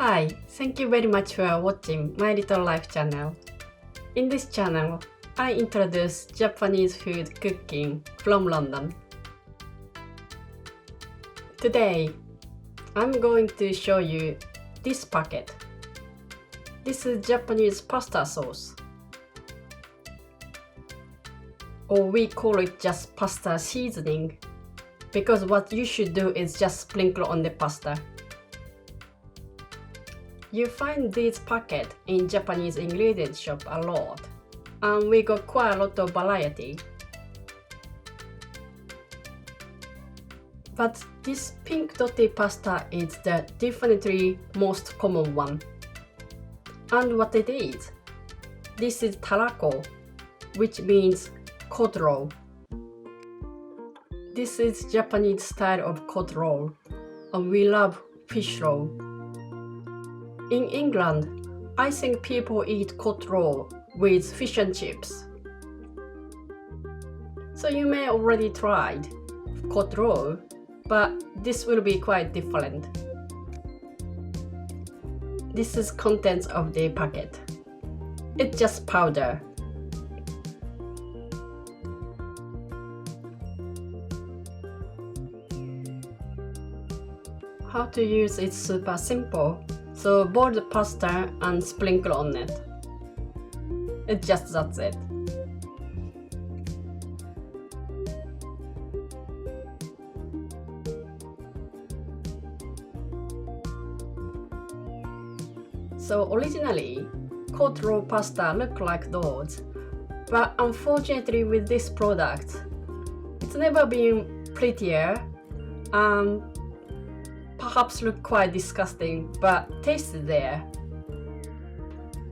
Hi, thank you very much for watching my little life channel. In this channel, I introduce Japanese food cooking from London. Today, I'm going to show you this packet. This is Japanese pasta sauce. Or we call it just pasta seasoning, because what you should do is just sprinkle on the pasta. You find this packet in Japanese ingredient shop a lot, and we got quite a lot of variety. But this pink dotty pasta is the definitely most common one. And what it is? This is Tarako, which means cod roll. This is Japanese style of cod roll, and we love fish roll. In England, I think people eat cod roll with fish and chips. So you may already tried cod roll, but this will be quite different. This is contents of the packet. It's just powder. How to use it super simple. So boil the pasta and sprinkle on it. That's it. So originally, cod roll pasta looked like those, but unfortunately with this product, it's never been prettier. Perhaps look quite disgusting, but taste is there.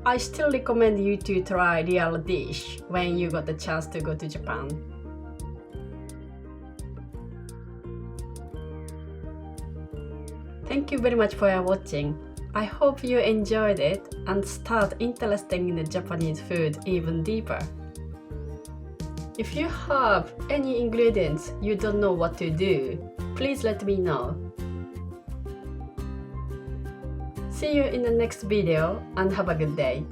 I still recommend you to try real dish when you got the chance to go to Japan. Thank you very much for watching. I hope you enjoyed it and start interested in the Japanese food even deeper. If you have any ingredients you don't know what to do, please let me know. See you in the next video and have a good day.